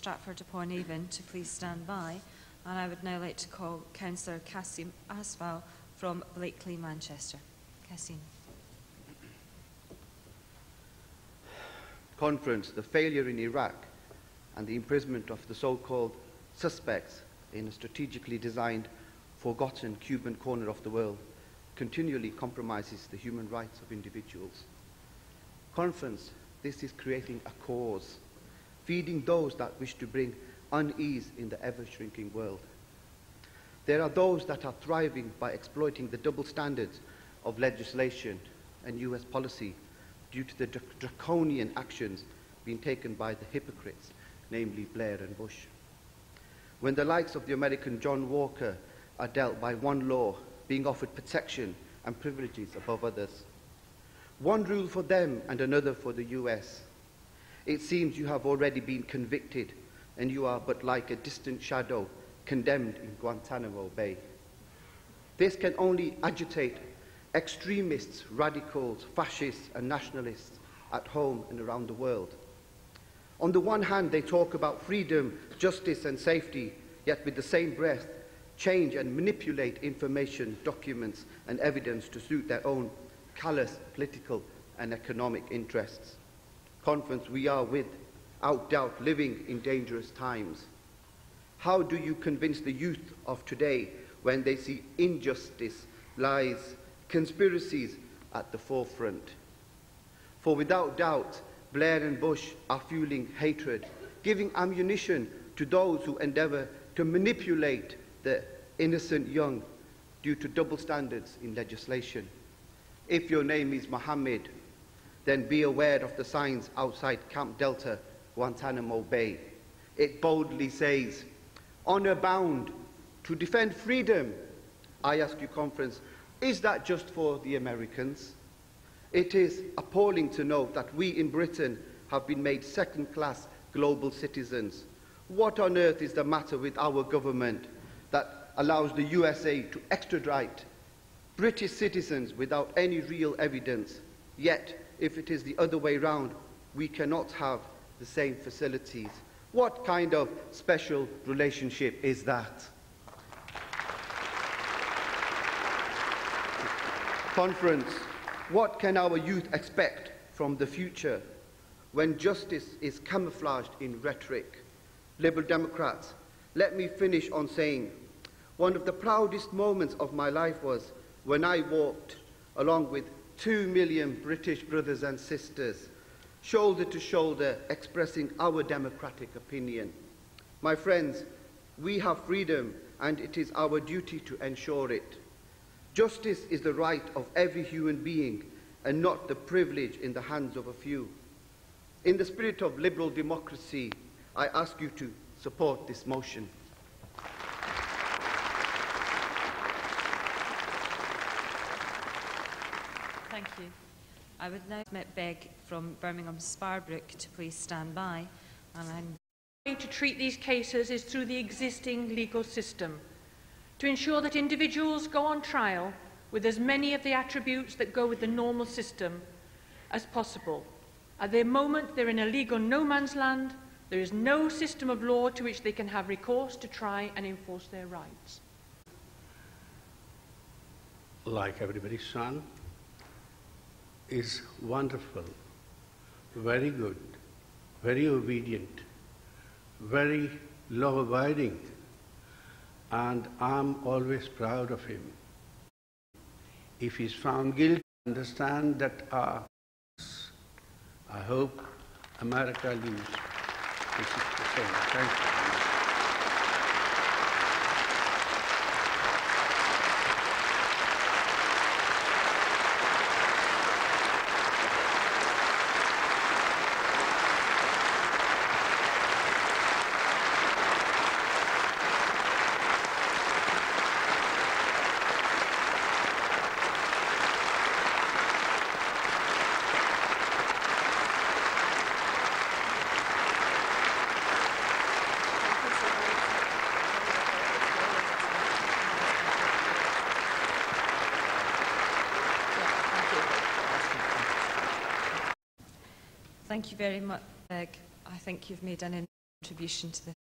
Stratford-upon-Avon to please stand by. And I would now like to call Councillor Qassim Afzal from Blakely, Manchester. Qassim. Conference, the failure in Iraq and the imprisonment of the so-called suspects in a strategically designed, forgotten Cuban corner of the world continually compromises the human rights of individuals. Conference, this is creating a cause, feeding those that wish to bring unease in the ever-shrinking world. There are those that are thriving by exploiting the double standards of legislation and US policy due to the draconian actions being taken by the hypocrites, namely Blair and Bush. When the likes of the American John Walker are dealt by one law, being offered protection and privileges above others. One rule for them and another for the US. It seems you have already been convicted and you are but like a distant shadow condemned in Guantanamo Bay. This can only agitate extremists, radicals, fascists and nationalists at home and around the world. On the one hand, they talk about freedom, justice and safety, yet with the same breath, change and manipulate information, documents and evidence to suit their own callous political and economic interests. Conference, we are without doubt living in dangerous times. How do you convince the youth of today when they see injustice, lies, conspiracies at the forefront? For without doubt, Blair and Bush are fueling hatred, giving ammunition to those who endeavour to manipulate the innocent young due to double standards in legislation. If your name is Mohammed, then be aware of the signs outside Camp Delta, Guantanamo Bay. It boldly says, "Honour bound to defend freedom." I ask you, Conference, is that just for the Americans? It is appalling to note that we in Britain have been made second-class global citizens. What on earth is the matter with our government that allows the USA to extradite British citizens without any real evidence? Yet, if it is the other way round, we cannot have the same facilities. What kind of special relationship is that? Conference, what can our youth expect from the future when justice is camouflaged in rhetoric? Liberal Democrats, let me finish on saying one of the proudest moments of my life was when I walked along with 2 million British brothers and sisters, shoulder to shoulder, expressing our democratic opinion. My friends, we have freedom and it is our duty to ensure it. Justice is the right of every human being and not the privilege in the hands of a few. In the spirit of liberal democracy, I ask you to support this motion. Thank you. I would now beg from Birmingham Sparbrook to please stand by. And I'm The way to treat these cases is through the existing legal system, to ensure that individuals go on trial with as many of the attributes that go with the normal system as possible. At the moment, they're in a legal no man's land. There is no system of law to which they can have recourse to try and enforce their rights. Like everybody's son, is wonderful, very good, very obedient, very law-abiding, and I'm always proud of him. If he's found guilty, understand that I hope America loses. This is the same. Thank you. Thank you very much, Greg. I think you've made an contribution to the